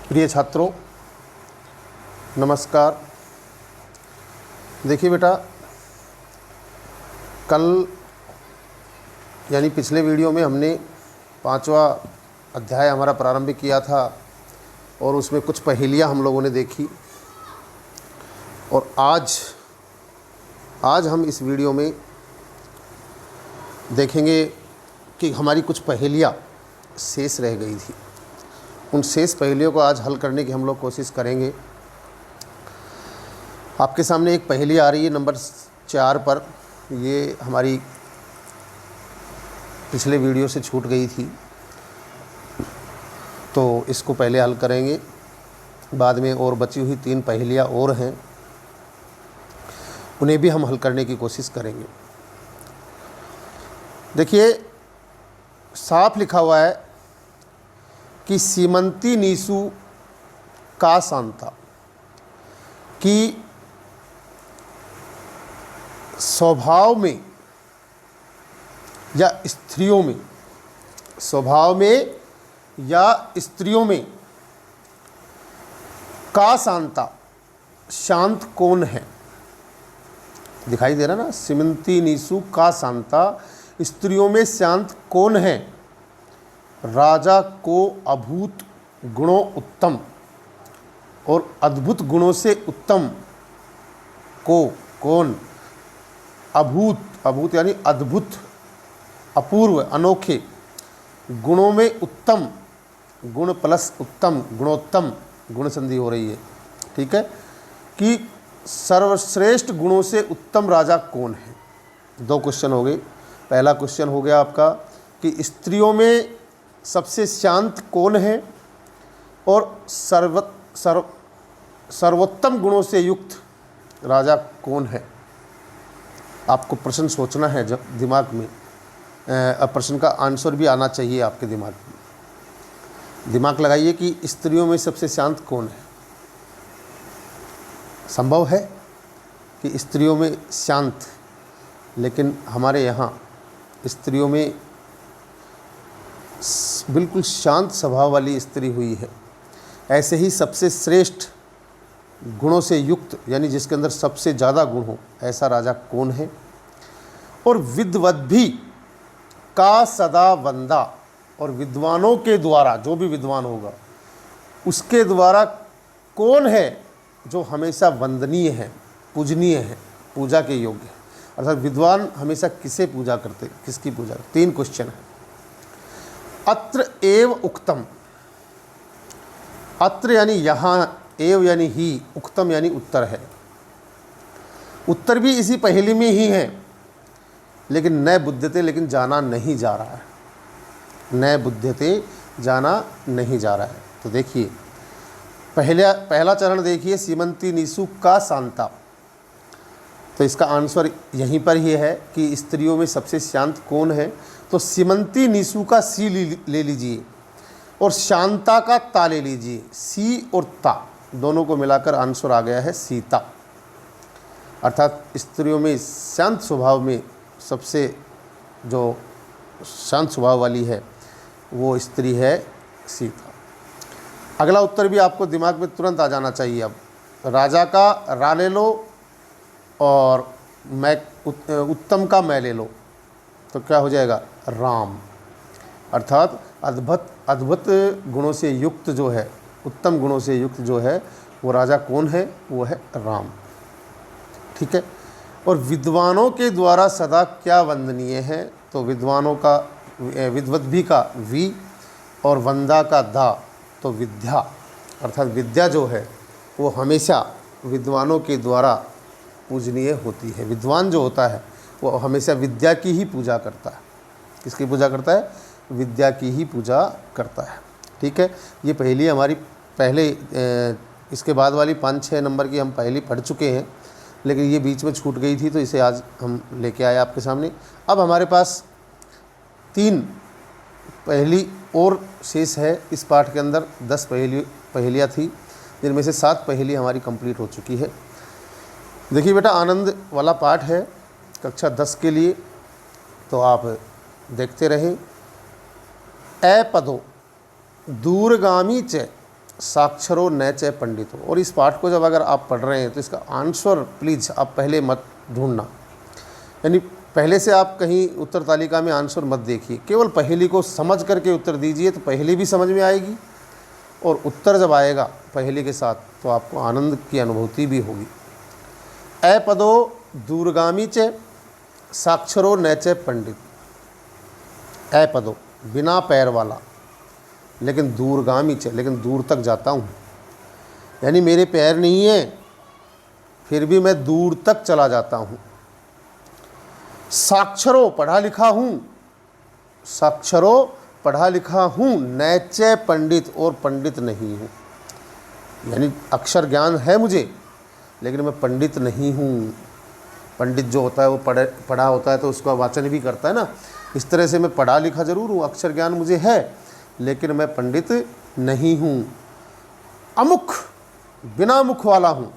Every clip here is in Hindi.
प्रिय छात्रों नमस्कार। देखिए बेटा, कल यानी पिछले वीडियो में हमने 5वां अध्याय हमारा प्रारंभ किया था और उसमें कुछ पहेलियाँ हम लोगों ने देखी। और आज हम इस वीडियो में देखेंगे कि हमारी कुछ पहेलियाँ शेष रह गई थी। उन शेष पहेलियों को आज हल करने की हम लोग कोशिश करेंगे। आपके सामने एक पहेली आ रही है नंबर 4 पर। ये हमारी पिछले वीडियो से छूट गई थी, तो इसको पहले हल करेंगे। बाद में और बची हुई 3 पहेलियाँ और हैं, उन्हें भी हम हल करने की कोशिश करेंगे। देखिए, साफ लिखा हुआ है कि सीमंती नीसु का सांता, कि स्वभाव में या स्त्रियों में, स्वभाव में या स्त्रियों में का सांता, शांत कौन है। दिखाई दे रहा ना, सीमंती नीसु का सांता, स्त्रियों में शांत कौन है। राजा को अभूत गुणों उत्तम, और अद्भुत गुणों से उत्तम को कौन। अभूत यानी अद्भुत, अपूर्व, अनोखे, गुणों में उत्तम, गुण प्लस उत्तम, गुणोत्तम, गुण संधि हो रही है, ठीक है, कि सर्वश्रेष्ठ गुणों से उत्तम राजा कौन है। 2 क्वेश्चन हो गए। पहला क्वेश्चन हो गया आपका कि स्त्रियों में सबसे शांत कौन है और सर्वोत्तम गुणों से युक्त राजा कौन है। आपको प्रश्न सोचना है जब दिमाग में, प्रश्न का आंसर भी आना चाहिए आपके दिमाग में। दिमाग लगाइए कि स्त्रियों में सबसे शांत कौन है। संभव है कि स्त्रियों में शांत, लेकिन हमारे यहाँ स्त्रियों में बिल्कुल शांत स्वभाव वाली स्त्री हुई है। ऐसे ही सबसे श्रेष्ठ गुणों से युक्त, यानी जिसके अंदर सबसे ज़्यादा गुण हो, ऐसा राजा कौन है। और विद्वत भी का सदा वंदा, और विद्वानों के द्वारा, जो भी विद्वान होगा उसके द्वारा कौन है जो हमेशा वंदनीय है, पूजनीय है, पूजा के योग्य है। अर्थात विद्वान हमेशा किसे पूजा करते, किसकी पूजा करते। 3 क्वेश्चन है। अत्र एव उक्तम, अत्र यानी यहाँ, एव यानी ही, उक्तम यानी उत्तर है। उत्तर भी इसी पहेली में ही है, लेकिन न बुध्यते, लेकिन जाना नहीं जा रहा है। न बुध्यते, जाना नहीं जा रहा है। तो देखिए, पहला चरण देखिए, सीमंती नीसु का शांता। तो इसका आंसर यहीं पर ही है कि स्त्रियों में सबसे शांत कौन है। तो सीमंती नीसु का सी ले लीजिए और शांता का ता ले लीजिए। सी और ता दोनों को मिलाकर आंसर आ गया है सीता। अर्थात स्त्रियों में शांत स्वभाव में सबसे जो शांत स्वभाव वाली है वो स्त्री है सीता। अगला उत्तर भी आपको दिमाग में तुरंत आ जाना चाहिए। अब राजा का रा ले लो और मैं उत्तम का मैं ले लो, तो क्या हो जाएगा, राम। अर्थात अद्भुत गुणों से युक्त जो है, उत्तम गुणों से युक्त जो है वो राजा कौन है, वो है राम, ठीक है। और विद्वानों के द्वारा सदा क्या वंदनीय है। तो विद्वानों का, विद्वत भी का वी और वंदा का दा, तो विद्या, अर्थात विद्या जो है वो हमेशा विद्वानों के द्वारा पूजनीय होती है। विद्वान जो होता है वो हमेशा विद्या की ही पूजा करता है। किसकी पूजा करता है, विद्या की ही पूजा करता है, ठीक है। ये पहेली हमारी पहले, इसके बाद वाली 5-6 नंबर की हम पहेली पढ़ चुके हैं, लेकिन ये बीच में छूट गई थी, तो इसे आज हम लेके आए आपके सामने। अब हमारे पास 3 पहेली और शेष है इस पाठ के अंदर। 10 पहेलियाँ थी, जिनमें से 7 पहेली हमारी कंप्लीट हो चुकी है। देखिए बेटा, आनंद वाला पाठ है कक्षा 10 के लिए, तो आप देखते रहें। ए पदो दूरगामी च साक्षरो न च पंडितो। और इस पाठ को जब अगर आप पढ़ रहे हैं तो इसका आंसर प्लीज़ आप पहले मत ढूंढना, यानी पहले से आप कहीं उत्तर तालिका में आंसर मत देखिए, केवल पहेली को समझ करके उत्तर दीजिए तो पहेली भी समझ में आएगी और उत्तर जब आएगा पहेली के साथ तो आपको आनंद की अनुभूति भी होगी। अपदो दूरगामी च साक्षरो न च पंडित। अपदो बिना पैर वाला लेकिन दूरगामी च, लेकिन दूर तक जाता हूँ, यानी मेरे पैर नहीं है फिर भी मैं दूर तक चला जाता हूँ। साक्षरो पढ़ा लिखा हूँ, साक्षरो पढ़ा लिखा हूँ, न च पंडित और पंडित नहीं हूँ, यानी अक्षर ज्ञान है मुझे लेकिन मैं पंडित नहीं हूँ। पंडित जो होता है वो पढ़ा होता है तो उसका वाचन भी करता है ना, इस तरह से मैं पढ़ा लिखा ज़रूर हूँ, अक्षर ज्ञान मुझे है लेकिन मैं पंडित नहीं हूँ। अमुख बिना मुख वाला हूँ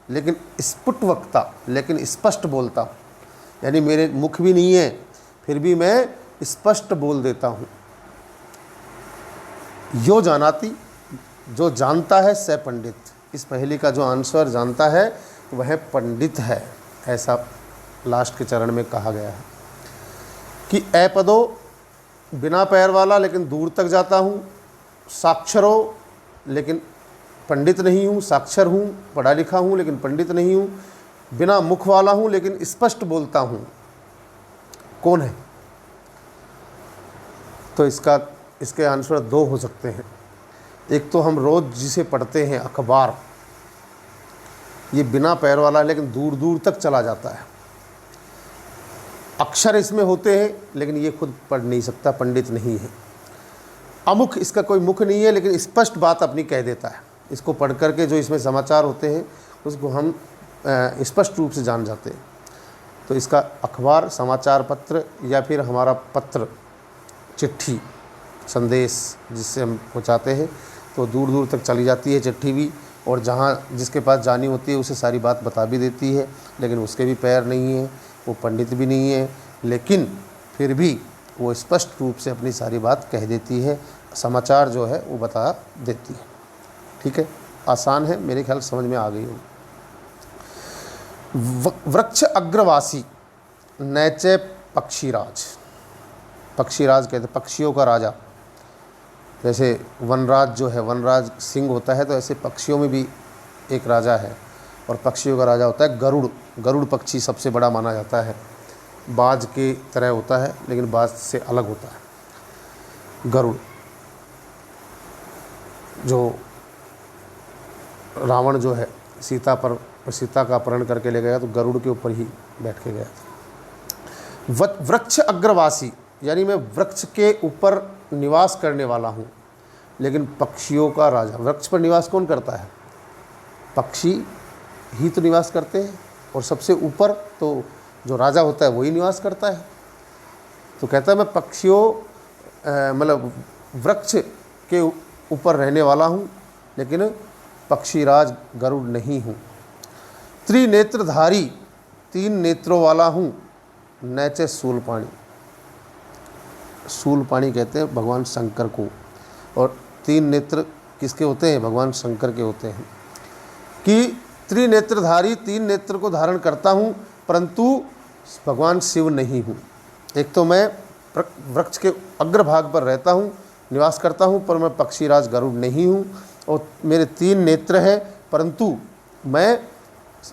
लेकिन स्फुट वक्ता, लेकिन स्पष्ट बोलता हूँ, यानी मेरे मुख भी नहीं है फिर भी मैं स्पष्ट बोल देता हूँ। यो जानाति जो जानता है स पंडित। इस पहेली का जो आंसर जानता है वह पंडित है, ऐसा लास्ट के चरण में कहा गया है कि अपदो बिना पैर वाला लेकिन दूर तक जाता हूँ, साक्षरो लेकिन पंडित नहीं हूँ, साक्षर हूँ पढ़ा लिखा हूँ लेकिन पंडित नहीं हूँ, बिना मुख वाला हूँ लेकिन स्पष्ट बोलता हूँ। कौन है? तो इसके आंसर दो हो सकते हैं। एक तो हम रोज़ जिसे पढ़ते हैं अखबार, ये बिना पैर वाला है लेकिन दूर दूर तक चला जाता है। अक्षर इसमें होते हैं लेकिन ये खुद पढ़ नहीं सकता, पंडित नहीं है। अमुख इसका कोई मुख नहीं है लेकिन स्पष्ट बात अपनी कह देता है। इसको पढ़ करके जो इसमें समाचार होते हैं उसको हम स्पष्ट रूप से जान जाते हैं। तो इसका अखबार, समाचार पत्र या फिर हमारा पत्र, चिट्ठी, संदेश जिससे हम पहुँचाते हैं तो दूर दूर तक चली जाती है चिट्ठी भी, और जहाँ जिसके पास जानी होती है उसे सारी बात बता भी देती है, लेकिन उसके भी पैर नहीं है, वो पंडित भी नहीं है, लेकिन फिर भी वो स्पष्ट रूप से अपनी सारी बात कह देती है, समाचार जो है वो बता देती है। ठीक है, आसान है, मेरे ख्याल समझ में आ गई होगी। वृक्ष अग्रवासी न च पक्षीराज। पक्षीराज कहते पक्षियों का राजा। जैसे वनराज जो है, वनराज सिंह होता है, तो ऐसे पक्षियों में भी एक राजा है और पक्षियों का राजा होता है गरुड़। गरुड़ पक्षी सबसे बड़ा माना जाता है, बाज के तरह होता है लेकिन बाज से अलग होता है। गरुड़ जो रावण जो है सीता का अपहरण करके ले गया तो गरुड़ के ऊपर ही बैठ के गया था। वृक्ष अग्रवासी यानी मैं वृक्ष के ऊपर निवास करने वाला हूँ, लेकिन पक्षियों का राजा। वृक्ष पर निवास कौन करता है? पक्षी ही तो निवास करते हैं, और सबसे ऊपर तो जो राजा होता है वही निवास करता है। तो कहता है मैं पक्षियों मतलब वृक्ष के ऊपर रहने वाला हूँ, लेकिन पक्षीराज गरुड़ नहीं हूँ। त्रिनेत्रधारी, 3 नेत्रों वाला हूँ, न च शूलपाणी। शूलपाणी कहते हैं भगवान शंकर को, और 3 नेत्र किसके होते हैं? भगवान शंकर के होते हैं। कि त्रिनेत्रधारी, 3 नेत्र को धारण करता हूँ, परंतु भगवान शिव नहीं हूँ। एक तो मैं वृक्ष के अग्रभाग पर रहता हूँ, निवास करता हूँ, पर मैं पक्षीराज गरुड़ नहीं हूँ, और मेरे 3 नेत्र हैं, परंतु मैं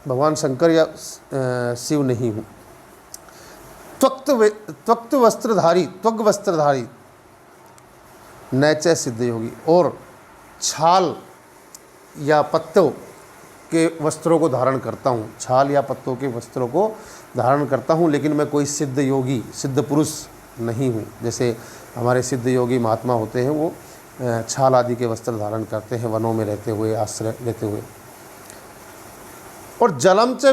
भगवान शंकर या शिव नहीं हूँ। त्वक्त वस्त्रधारी न च सिद्ध योगी। और छाल या पत्तों के वस्त्रों को धारण करता हूँ, छाल या पत्तों के वस्त्रों को धारण करता हूँ, लेकिन मैं कोई सिद्ध योगी, सिद्ध पुरुष नहीं हूँ। जैसे हमारे सिद्ध योगी महात्मा होते हैं, वो छाल आदि के वस्त्र धारण करते हैं वनों में रहते हुए, आश्रय लेते हुए। और जलम च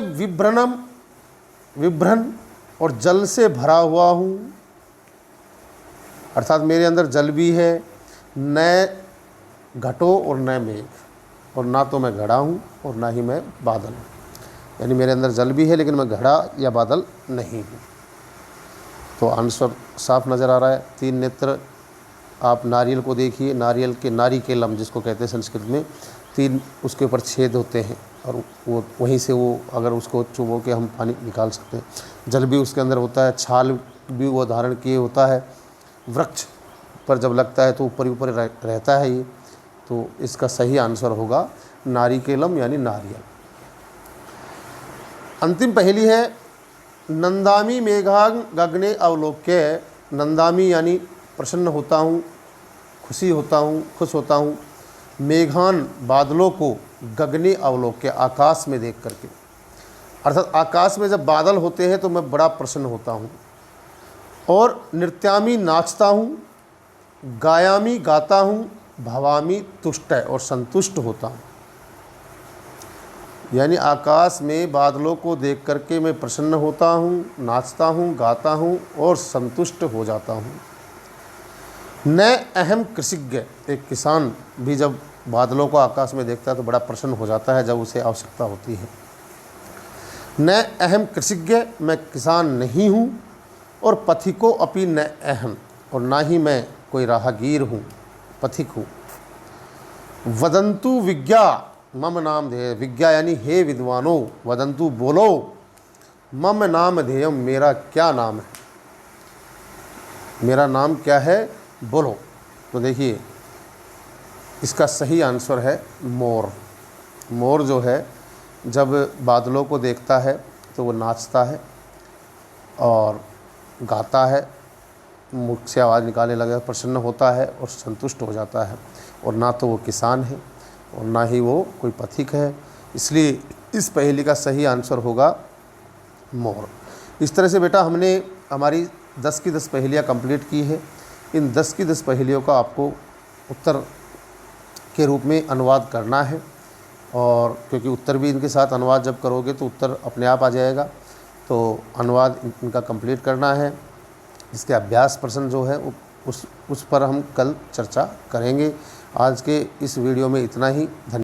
विभ्रन, और जल से भरा हुआ हूँ, अर्थात मेरे अंदर जल भी है, न घटो और न मेघ, और ना तो मैं घड़ा हूँ और ना ही मैं बादल हूँ। यानी मेरे अंदर जल भी है लेकिन मैं घड़ा या बादल नहीं हूँ। तो आंसर साफ नज़र आ रहा है। 3 नेत्र आप नारियल को देखिए, नारियल के नारिकेलम जिसको कहते हैं संस्कृत में, 3 उसके ऊपर छेद होते हैं और वो वहीं से वो अगर उसको चुबो के हम पानी निकाल सकते हैं। जल भी उसके अंदर होता है, छाल भी वो धारण किए होता है। वृक्ष पर जब लगता है तो ऊपर ही ऊपर रहता है ये। तो इसका सही आंसर होगा नारिकेलम यानी नारियल। अंतिम पहेली है, नंदामी मेघांग गगने अवलोक्य। नंदामी यानी प्रसन्न होता हूँ, खुश होता हूँ, मेघान बादलों को, गगने अवलोक्य आकाश में देख करके, अर्थात आकाश में जब बादल होते हैं तो मैं बड़ा प्रसन्न होता हूँ। और नृत्यामी नाचता हूँ, गायामी गाता हूँ, भवामी तुष्ट और संतुष्ट होता हूँ। यानी आकाश में बादलों को देख करके मैं प्रसन्न होता हूँ, नाचता हूँ, गाता हूँ और संतुष्ट हो जाता हूँ। न अहम कृषिज्ञ, एक किसान भी जब बादलों को आकाश में देखता है तो बड़ा प्रसन्न हो जाता है जब उसे आवश्यकता होती है। न अहम कृषिज्ञ, मैं किसान नहीं हूँ, और पथिको अपि न अहम, और ना ही मैं कोई राहगीर हूँ, पथिक हूँ। वदंतु विज्ञा मम नाम ध्येय, विज्ञा यानी हे विद्वानों, वदंतु बोलो, मम नाम ध्येयम, मेरा क्या नाम है, मेरा नाम क्या है, बोलो। तो देखिए इसका सही आंसर है मोर। मोर जो है जब बादलों को देखता है तो वो नाचता है और गाता है, मुख से आवाज़ निकालने लगा, प्रसन्न होता है और संतुष्ट हो जाता है। और ना तो वो किसान है और ना ही वो कोई पथिक है, इसलिए इस पहेली का सही आंसर होगा मोर। इस तरह से बेटा हमने हमारी 10 की 10 पहेलियाँ कंप्लीट की है। इन 10 की 10 पहेलियों का आपको उत्तर के रूप में अनुवाद करना है, और क्योंकि उत्तर भी इनके साथ अनुवाद जब करोगे तो उत्तर अपने आप आ जाएगा। तो अनुवाद इनका कंप्लीट करना है। इसके अभ्यास प्रश्न जो है उस पर हम कल चर्चा करेंगे। आज के इस वीडियो में इतना ही। धन्यवाद।